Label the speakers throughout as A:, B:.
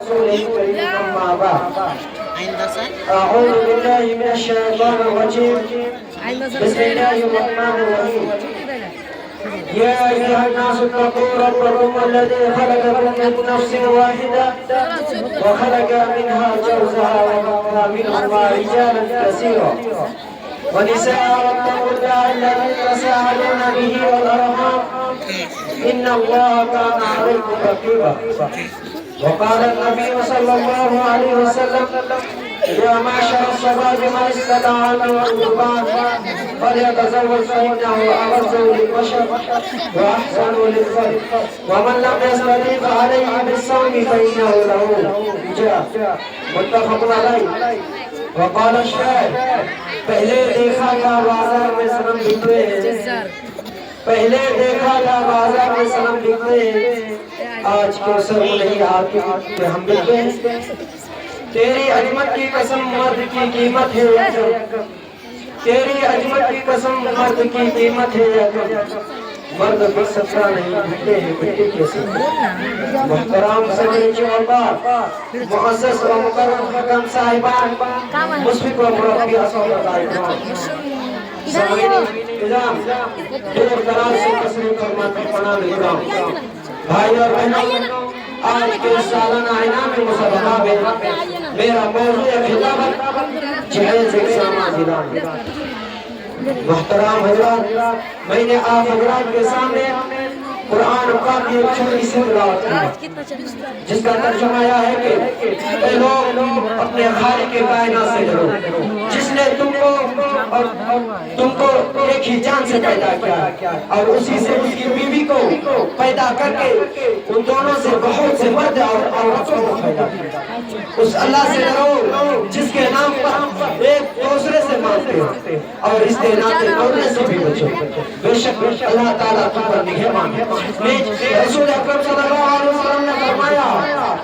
A: رسوله الكريم أما بعد أعوذ بالله من الشيطان الرجيم بسم الله الرحمن الرحيم يا أيها الناس اتقوا ربكم الذي خلقكم من نفس واحدة وخلق منها زوجها وبث منهما رجالا كثيرا ونساء واتقوا الله الذي تساءلون به والأرحام إن الله كان عليكم رقيبا وقال النبي صلى الله عليه وسلم يا معشر الشباب من استطاع منكم الباء فليتزوج فإنه أغض للبشر وأحسن للفرج ومن لم يستطع فعليه بالصوم فإنه له وجاء متفق عليه وقال الشاعر پہلے دیکھا تھا بازار میں صنم بکتے ہیں پہلے دیکھا تھا بازار میں صنم بکتے ہیں آج کے سر نہیں آتی کہ ہم بکتے ہیں تیری عظمت کی قسم مرد کی قیمت ہے یکم تیری عظمت کی قسم مرد کی قیمت ہے یکم مرد بک سکتا نہیں بکتے ہیں بکتے کیسے محترام سمجھے والبار معزز و مکرم حکم صاحبان مشفق و مربی اصولت آئیتان سمجھے نظام دور دراز سے تسلیم فرماتے پناہ اکرام بھائی اور بہنوں آج کے سالانہ انعام مسابقہ میں میرا موضوع خطابت جہیز ایک سامان دلان محترام حضرات میں نے آپ حضرات کے سامنے قرآن پاک کی ایک چھوٹی سی تلاوت کی جس کا ترجمہ یہ ہے کہ اے لوگ اپنے خالق کے کائنات سے ڈرو جس نے تم کو ایک ہی جان سے پیدا کیا اور اسی سے اس کی بیوی کو پیدا کر کے ان دونوں سے بہت سے مرد اور عورتوں کو پیدا کیا اس اللہ سے ڈرو جس کے نام پر ایک دوسرے سے مانتے ہیں اور اس کے ناطے توڑنے سے بھی بچو بے شک اللہ تعالیٰ تم پر نگہبان ہے رسول اکرم صلی اللہ علیہ وسلم نے فرمایا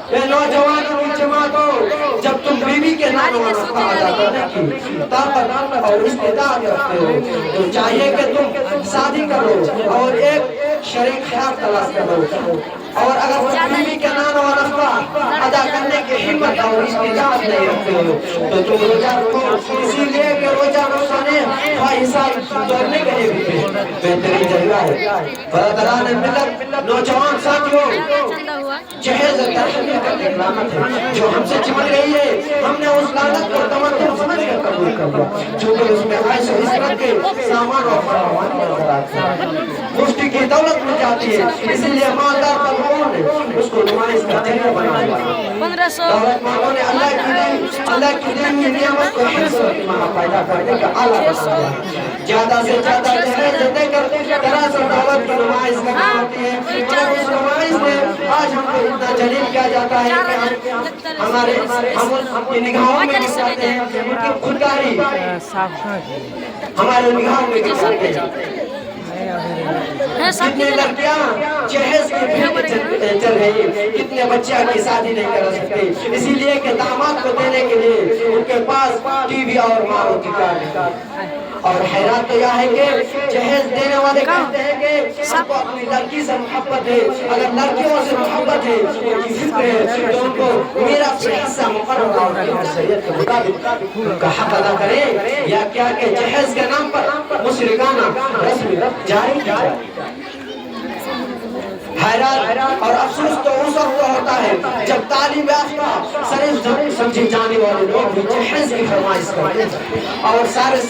A: اے نوجوانوں کی جماعتوں جب تم بیوی کے نام و نفقہ ادا کرنے کی طاقت اور استطاعت رکھتے ہو تو چاہیے کہ تم شادی کرو اور ایک شریک خیال تلاش کرو اور اگر تم بیوی کے نام و نفقہ ادا کرنے کی ہمت اور استطاعت نہیں رکھتے ہو تو تم روزہ رکھو اسی لیے کہ روزہ رکھنے خواہشات توڑنے کے لیے بھی بہترین جگہ ہے برادران ملت نوجوان ساتھیوں جہیز ترحمی کا ایک لعنت ہے جو ہم سے چمٹ گئی ہے ہم نے اس لعنت کو تمتع سمجھ کر قبول کر لیا چونکہ اس میں عیش و عشرت کے سامان اور فراوانی نظر آتے ہیں مفتی کی دولت میں جاتی ہے اس لیے مالدار طبقوں نے اس کو نمائش کا ذریعہ بنایا دولت مندوں نے اللہ کی دی ہوئی نعمت کو حفظ و ایمان پیدا کرنے کا آلہ بنایا زیادہ سے زیادہ جہیز دے کر دراصل دعوت کی نمائش کرنا ہوتی ہے مگر اس نمائش میں آج ہم کو اتنا جلیل کیا جاتا ہے کہ ہم کی نگاہوں میں گر جاتے ہیں ان کی خودداری ہمارے نگاہوں میں گر جاتے ہیں کتنے لڑکیاں جہیز کی بھیک چل رہی ہیں کتنے بچیاں کی شادی نہیں کر سکتے اسی لیے کہ داماد کو دینے کے لیے ان کے پاس ٹی وی اور مارو کی کار اور حیرات تو یہ ہے کہ جہیز دینے والے کہتے ہیں کہ سب کو اپنی لڑکی سے محبت ہے اگر لڑکیوں سے محبت ہے ان کی فکر ہے تو ان کو میرا حصہ مقرر اور شریعت کے مطابق ان کا حق ادا کرے یا کیا کہ جہیز کے نام پر مشرکانہ رسم جاری کی جائے حیرات اور افسوس تو اس وقت ہوتا ہے جب تعلیم یافتہ صرف سمجھے جانے والے لوگ بھی جہیز کی فرمائش کرتے ہیں اور سارے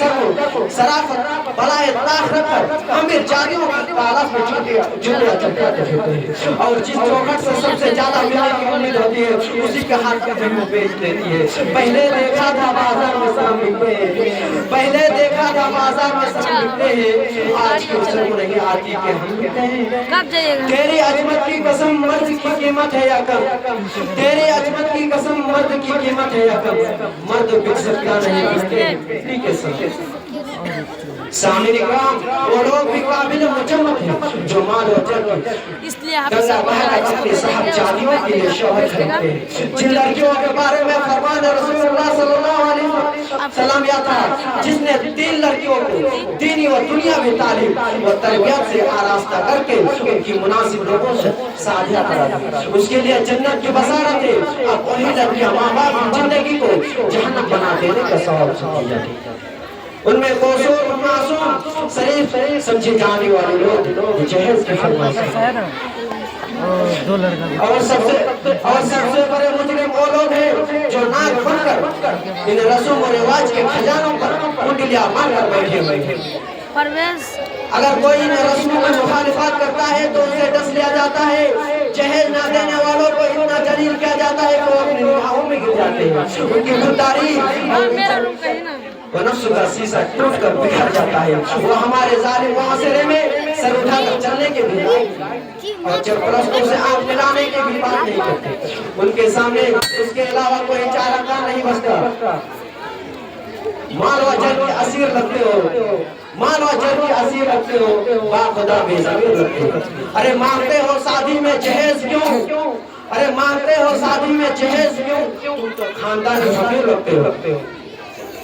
A: صرافت بلائے طاق رکھ کر امیر جادیوں کی تعلق میں جھوٹیاں چمکاتے پھرتے ہیں اور جس چوکھٹ سے سب سے زیادہ ملنے کی امید ہوتی ہے اسی کے ہاتھ میں وہ بیچ دیتی ہے پہلے دیکھا تھا بازار میں صنم بکتے ہیں پہلے دیکھا تھا بازار میں صنم بکتے ہیں آج کی سمجھ نہیں آتی کہ ہم بکتے ہیں تیری عظمت کی قسم مرد کی قیمت ہے یا کم تیری عظمت کی قسم مرد کی قیمت ہے یا کم مرد بک سکتا نہیں بکتے کے ساتھ سامعین اکرام وہ لوگ بھی قابل مجمت ہیں جو مال و جل گنگا بہا کر اپنے صاحب جادیوں کے لیے شوہر خریدتے ہیں جن لڑکیوں کے بارے میں فرمان رسول اللہ صلی اللہ علیہ وسلم یا تھا جس نے 3 لڑکیوں کو دینی و دنیاوی تعلیم و تربیت سے آراستہ کر کے ان کی مناسب لوگوں سے شادیاں کرا دی اس کے لیے جنت کی بشارت ہے اب اللہ کیا ماں باپ کی زندگی کو جہنم بنا دینے کا سبب سمجھی جاتی ہے۔ ان میں قصور معصوم شریف سمجھے جانے والے لوگ جہیز کی فرمائش اور سب سے بڑے مجرم وہ لوگ ہیں جو ناک بن کر ان رسوم و رواج کے خزانوں پر کنڈلیاں مار کر بیٹھے ہوئے ہیں۔ اگر کوئی ان رسموں میں مخالفت کرتا ہے تو اسے ڈس لیا جاتا ہے۔ جہیز نہ دینے والوں کو اتنا ذلیل کیا جاتا ہے کہ وہ اپنی نگاہوں میں گر جاتے ہیں۔ ان کی خودداری وہ نفس کا سیسا ٹوٹ کر بکھر جاتا ہے۔ وہ ہمارے ظالم معاشرے میں سر اٹھا کر چلنے کے بھی اور جب پرستوں سے آنکھ ملانے کے بھی بات نہیں کرتے۔ ان کے سامنے اس کے علاوہ کوئی چارہ کار نہیں بچتا۔ مال و جن کے اسیر لگتے ہو، مال و جن کے اسیر لگتے ہو، با خدا بے ضمیر لگتے ہو۔ ارے مانگتے ہو شادی میں جہیز کیوں؟ ارے مانگتے ہو شادی میں جہیز کیوں؟ تم تو خاندان فقیر لگتے ہو۔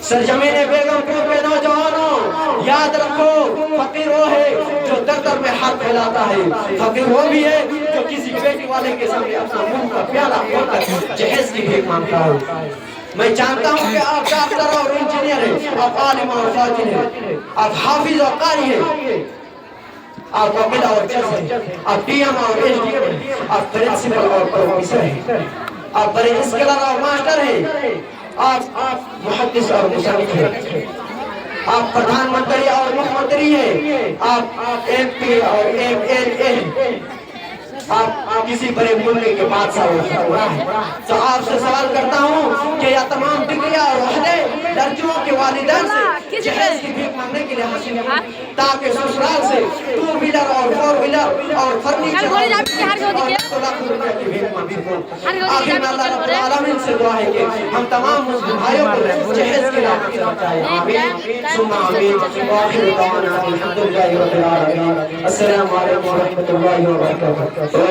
A: سرزمین بیگم پور کے نوجوانوں یاد رکھو، فقیر وہ ہے جو در در میں ہاتھ پھیلاتا ہے۔ فقیر وہ بھی ہے جو کسی بیٹی والے کے سامنے اپنا منہ کا پیالہ کھول کر جہیز کی بھیک مانگتا ہے۔ میں جانتا ہوں کہ آپ ڈاکٹر اور انجینئر ہیں، آپ عالم اور فاضل ہیں، آپ حافظ اور قاری ہیں، آپ وکیل اور جج ہیں، آپ ڈی ایم اور ایس ڈی ایم ہیں، آپ پرنسپل اور پروفیسر ہیں، آپ بڑے اسکالر اور ماسٹر ہیں، آپ محدث اور مصنف ہیں، آپ پردھان منتری اور مکھ منتری ہیں، آپ ایم پی اور ایم ایل اے ہیں، آپ کسی بڑے ملک کے بادشاہ ہو رہا ہے۔ تو آپ سے سوال کرتا ہوں کہ یہ تمام ڈگریاں اور عہدے لڑکیوں کے والدین سے جہیز کی بھیک مانگنے کے لیے حاصل ہیں تاکہ سسرال سے 2 ویلر اور 4 ویلر اور فرنیچر اور لاکھ روپے کی بھیک مانگ سکوں۔ آخر میں اللہ رب العالمین سے دعا ہے کہ ہم تمام مسلم بھائیوں کو جہیز کی رحمت سے بچائے۔ آمین ثم آمین۔ وآخر دعوانا الحمدللہ رب العالمین۔ السلام علیکم ورحمۃ اللہ وبرکاتہ۔